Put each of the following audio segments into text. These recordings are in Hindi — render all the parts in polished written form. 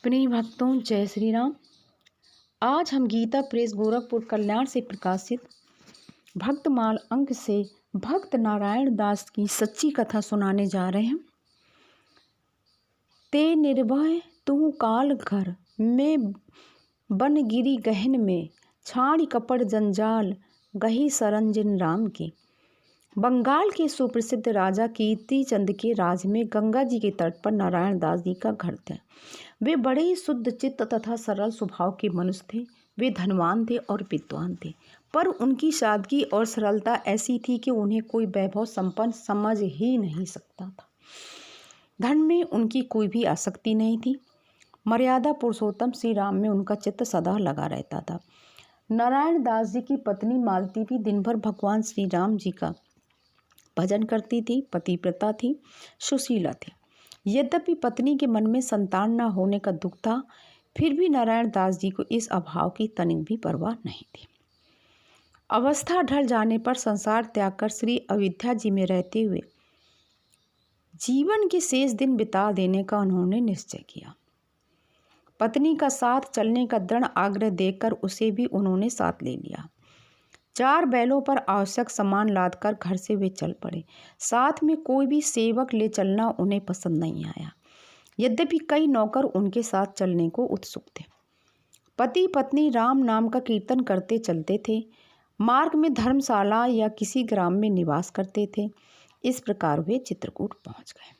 प्रिय भक्तों, जय श्री राम। आज हम गीता प्रेस गोरखपुर कल्याण से प्रकाशित भक्तमाल अंक से भक्त नारायण दास की सच्ची कथा सुनाने जा रहे हैं। ते निर्भय तू काल घर में बन गिरी गहन में, छाड़ी कपड़ जंजाल गही शरण जिन राम की। बंगाल के सुप्रसिद्ध राजा कीर्ति चंद के राज में गंगा जी के तट पर नारायण दास जी का घर था। वे बड़े ही शुद्ध चित्त तथा सरल स्वभाव के मनुष्य थे। वे धनवान थे और विद्वान थे, पर उनकी सादगी और सरलता ऐसी थी कि उन्हें कोई वैभव संपन्न समझ ही नहीं सकता था। धन में उनकी कोई भी आसक्ति नहीं थी। मर्यादा पुरुषोत्तम श्री राम में उनका चित्त सदा लगा रहता था। नारायण दास जी की पत्नी मालती भी दिन भर भगवान श्री राम जी का भजन करती थी, पतिव्रता थी, सुशीला थी। यद्यपि पत्नी के मन में संतान न होने का दुख था, फिर भी नारायण दास जी को इस अभाव की तनिक भी परवाह नहीं थी। अवस्था ढल जाने पर संसार त्याग कर श्री अयोध्या जी में रहते हुए जीवन के शेष दिन बिता देने का उन्होंने निश्चय किया। पत्नी का साथ चलने का दृढ़ आग्रह देकर उसे भी उन्होंने साथ ले लिया। 4 बैलों पर आवश्यक सामान लादकर घर से वे चल पड़े। साथ में कोई भी सेवक ले चलना उन्हें पसंद नहीं आया, यद्यपि कई नौकर उनके साथ चलने को उत्सुक थे। पति पत्नी राम नाम का कीर्तन करते चलते थे। मार्ग में धर्मशाला या किसी ग्राम में निवास करते थे। इस प्रकार वे चित्रकूट पहुंच गए।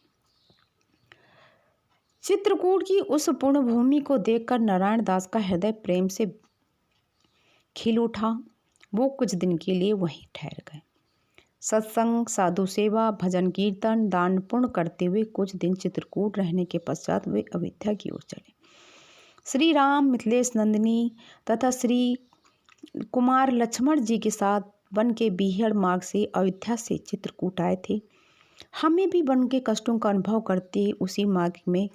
चित्रकूट की उस पुण्यभूमि को देखकर नारायण दास का हृदय प्रेम से खिल उठा। वो कुछ दिन के लिए वहीं ठहर गए। सत्संग, साधु सेवा, भजन कीर्तन, दान पुण्य करते हुए कुछ दिन चित्रकूट रहने के पश्चात वे अयोध्या की ओर चले। श्री राम, मिथिलेश नंदिनी तथा श्री कुमार लक्ष्मण जी के साथ वन के बीहड़ मार्ग से अयोध्या से चित्रकूट आए थे। हमें भी वन के कष्टों का अनुभव करते उसी मार्ग में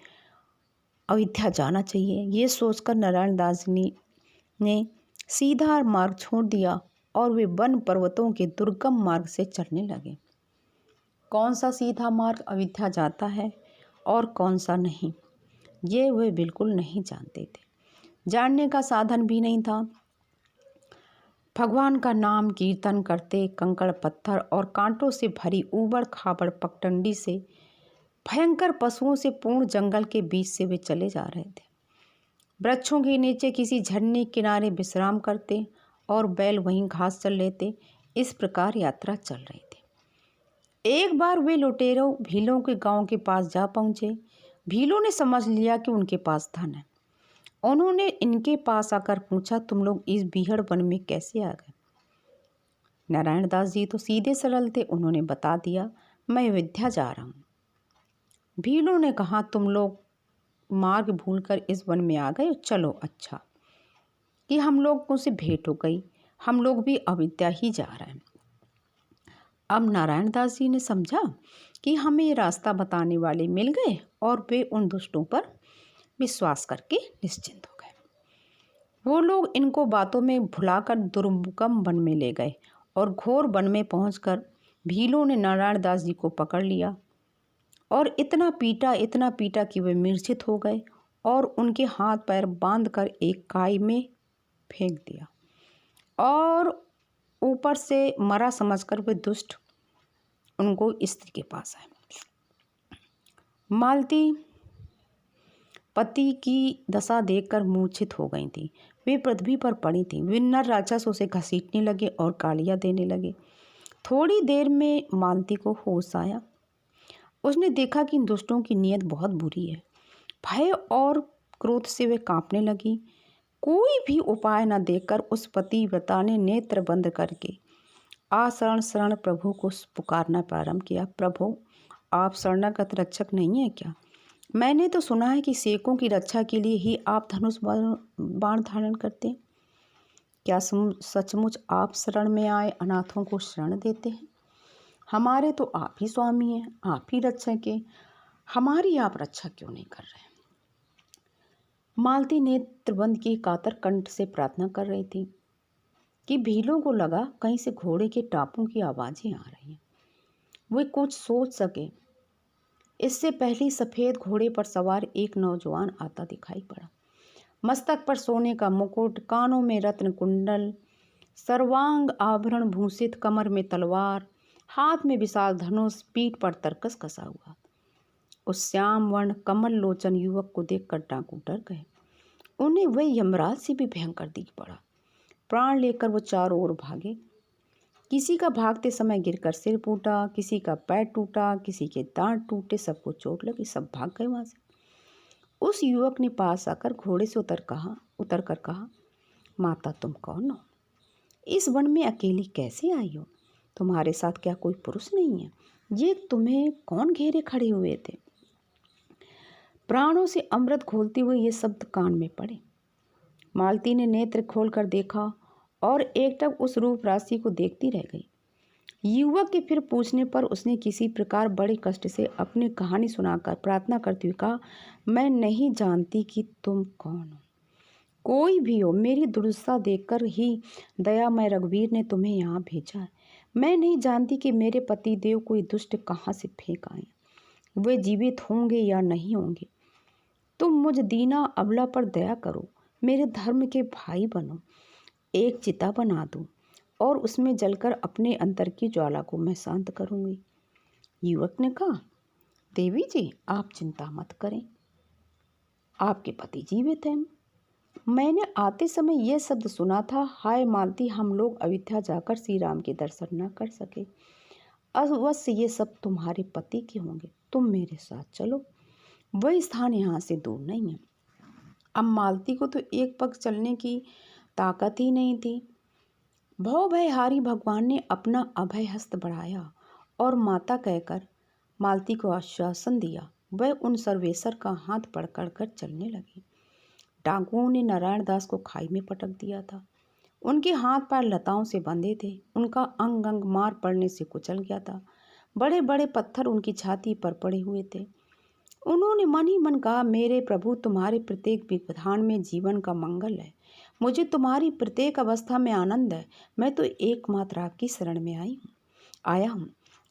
अयोध्या जाना चाहिए। ये सोचकर नारायण दास ने सीधा मार्ग छोड़ दिया और वे वन पर्वतों के दुर्गम मार्ग से चलने लगे। कौन सा सीधा मार्ग अयोध्या जाता है और कौन सा नहीं, ये वे बिल्कुल नहीं जानते थे। जानने का साधन भी नहीं था। भगवान का नाम कीर्तन करते कंकड़ पत्थर और कांटों से भरी ऊबड़ खाबड़ पगडंडी से भयंकर पशुओं से पूर्ण जंगल के बीच से वे चले जा रहे थे। वृक्षों के नीचे किसी झरने किनारे विश्राम करते और बैल वहीं घास चल लेते। इस प्रकार यात्रा चल रही थी। एक बार वे लुटेरों भीलों के गांव के पास जा पहुंचे। भीलों ने समझ लिया कि उनके पास धन है। उन्होंने इनके पास आकर पूछा, तुम लोग इस बीहड़ वन में कैसे आ गए? नारायण दास जी तो सीधे सरल थे। उन्होंने बता दिया, मैं अयोध्या जा रहा हूँ। भीलों ने कहा, तुम लोग मार्ग भूलकर इस वन में आ गए। चलो, अच्छा कि हम लोगों से भेंट हो गई। हम लोग भी अयोध्या ही जा रहे हैं। अब नारायण दास जी ने समझा कि हमें ये रास्ता बताने वाले मिल गए और वे उन दुष्टों पर विश्वास करके निश्चिंत हो गए। वो लोग इनको बातों में भुलाकर दुर्गम वन में ले गए और घोर वन में पहुंचकर भीलों ने नारायण दास जी को पकड़ लिया और इतना पीटा कि वे मूर्छित हो गए और उनके हाथ पैर बांधकर एक खाई में फेंक दिया और ऊपर से मरा समझकर वे दुष्ट उनको स्त्री के पास आए। मालती पति की दशा देखकर मूर्छित हो गई थी। वे पृथ्वी पर पड़ी थी। विन्नर राक्षस उसे घसीटने लगे और गालियां देने लगे। थोड़ी देर में मालती को होश आया। उसने देखा कि इन दुष्टों की नीयत बहुत बुरी है। भय और क्रोध से वे कांपने लगी। कोई भी उपाय न देखकर उस पतिव्रता ने नेत्र बंद करके शरण प्रभु को पुकारना प्रारंभ किया। प्रभु, आप शरणागत रक्षक नहीं है क्या? मैंने तो सुना है कि सेवकों की रक्षा के लिए ही आप धनुष बाण धारण करते हैं। क्या सचमुच आप शरण में आए अनाथों को शरण देते हैं? हमारे तो आप ही स्वामी हैं, आप ही रक्षक हैं। हमारी आप रक्षा क्यों नहीं कर रहे? मालती नेत्रबंद की कातर कंठ से प्रार्थना कर रही थी कि भीलों को लगा कहीं से घोड़े के टापों की आवाज़ें आ रही हैं। वे कुछ सोच सके। इससे पहले सफ़ेद घोड़े पर सवार एक नौजवान आता दिखाई पड़ा। मस्तक पर सोने का मुकुट, कानों में रत्न कुंडल, सर्वांग आभरण भूषित, कमर में तलवार, हाथ में विशाल धनुष, पीठ पर तरकस कसा हुआ। उस श्याम वर्ण कमल लोचन युवक को देखकर डाकू डर गए। उन्हें वह यमराज से भी भयंकर दिख पड़ा। प्राण लेकर वो चारों ओर भागे। किसी का भागते समय गिरकर सिर फूटा, किसी का पैर टूटा, किसी के दांत टूटे, सबको चोट लगी, सब भाग गए वहां से। उस युवक ने पास आकर घोड़े से उतर कर कहा, माता तुम कौन हो? इस वन में अकेली कैसे आई हो? तुम्हारे साथ क्या कोई पुरुष नहीं है? ये तुम्हें कौन घेरे खड़े हुए थे? प्राणों से अमृत घोलते हुए ये शब्द कान में पड़े। मालती ने नेत्र खोलकर देखा और एकटक उस रूप राशि को देखती रह गई। युवक के फिर पूछने पर उसने किसी प्रकार बड़े कष्ट से अपनी कहानी सुनाकर प्रार्थना करती हुई कहा, मैं नहीं जानती कि तुम कौन हो। कोई भी हो, मेरी दुर्दशा देखकर ही दयामय रघुवीर ने तुम्हें यहाँ भेजा है। मैं नहीं जानती कि मेरे पतिदेव कोई दुष्ट कहाँ से फेंक आए, वे जीवित होंगे या नहीं होंगे। तुम मुझ दीना अबला पर दया करो, मेरे धर्म के भाई बनो। एक चिता बना दो और उसमें जलकर अपने अंतर की ज्वाला को मैं शांत करूंगी। युवक ने कहा, देवी जी आप चिंता मत करें, आपके पति जीवित हैं। मैंने आते समय यह शब्द सुना था, हाय मालती हम लोग अयोध्या जाकर श्री राम के दर्शन न कर सके। अवश्य ये सब तुम्हारे पति के होंगे, तुम मेरे साथ चलो, वह स्थान यहाँ से दूर नहीं है। अब मालती को तो एक पग चलने की ताकत ही नहीं थी। भव भयहारी भगवान ने अपना अभय हस्त बढ़ाया और माता कहकर मालती को आश्वासन दिया। वह उन सर्वेश्वर का हाथ पकड़ कर चलने लगी। डाकुओं ने नारायण दास को खाई में पटक दिया था। उनके हाथ पैर लताओं से बंधे थे, उनका अंग अंग मार पड़ने से कुचल गया था। बड़े बड़े पत्थर उनकी छाती पर पड़े हुए थे। उन्होंने मन ही मन कहा, मेरे प्रभु तुम्हारे प्रत्येक विधान में जीवन का मंगल है, मुझे तुम्हारी प्रत्येक अवस्था में आनंद है। मैं तो एकमात्र आपकी शरण में आया हूँ।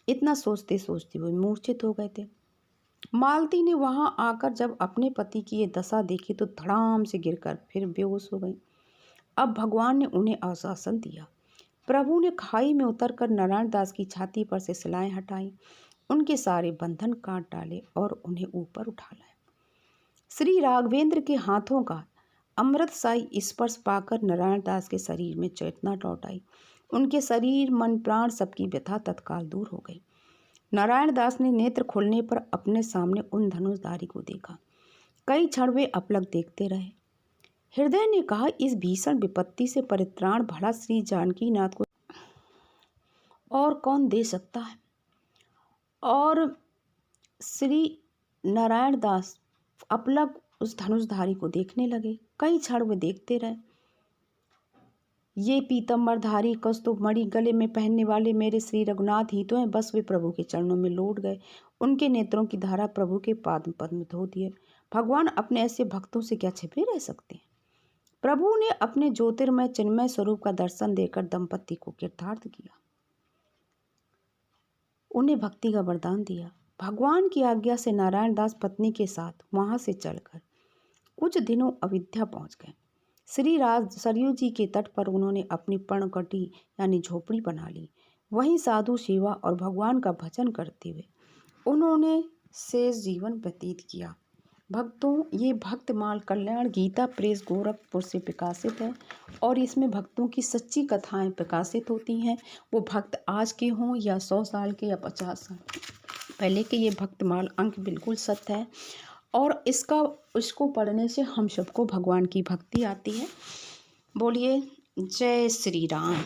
इतना सोचते सोचते हुए मूर्छित हो गए थे। मालती ने वहां आकर जब अपने पति की ये दशा देखी तो धड़ाम से गिरकर फिर बेहोश हो गई। अब भगवान ने उन्हें आश्वासन दिया। प्रभु ने खाई में उतरकर नारायण दास की छाती पर से सिलाएं हटाई, उनके सारे बंधन काट डाले और उन्हें ऊपर उठा लाए। श्री राघवेंद्र के हाथों का अमृतसाई स्पर्श पाकर नारायण दास के शरीर में चेतना लौट आई। उनके शरीर मन प्राण सबकी व्यथा तत्काल दूर हो गई। नारायण दास ने नेत्र खोलने पर अपने सामने उन धनुषधारी को देखा। कई क्षण वे अपलक देखते रहे। हृदय ने कहा, इस भीषण विपत्ति से परित्राण भला श्री जानकी नाथ को और कौन दे सकता है। और श्री नारायण दास अपलक उस धनुषधारी को देखने लगे। कई क्षण वे देखते रहे। ये पीतम्बरधारी कौस्तुभ मणि गले में पहनने वाले मेरे श्री रघुनाथ ही तो हैं। बस वे प्रभु के चरणों में लौट गए। उनके नेत्रों की धारा प्रभु के पाद पद्म धो दिए। भगवान अपने ऐसे भक्तों से क्या छिपे रह सकते हैं। प्रभु ने अपने ज्योतिर्मय चिन्मय स्वरूप का दर्शन देकर दंपति को कृतार्थ किया, उन्हें भक्ति का वरदान दिया। भगवान की आज्ञा से नारायण दास पत्नी के साथ वहां से चलकर कुछ दिनों अयोध्या पहुंच गए। श्री सरयू जी के तट पर उन्होंने अपनी पर्णकटी यानी झोपड़ी बना ली। वहीं साधु सेवा और भगवान का भजन करते हुए उन्होंने शेष जीवन व्यतीत किया। भक्तों, ये भक्तमाल कल्याण गीता प्रेस गोरखपुर से प्रकाशित है और इसमें भक्तों की सच्ची कथाएं प्रकाशित होती हैं। वो भक्त आज के हों या 100 साल के या 50 साल पहले के, ये भक्तमाल अंक बिल्कुल सत्य है और इसको पढ़ने से हम सबको भगवान की भक्ति आती है। बोलिए जय श्री राम।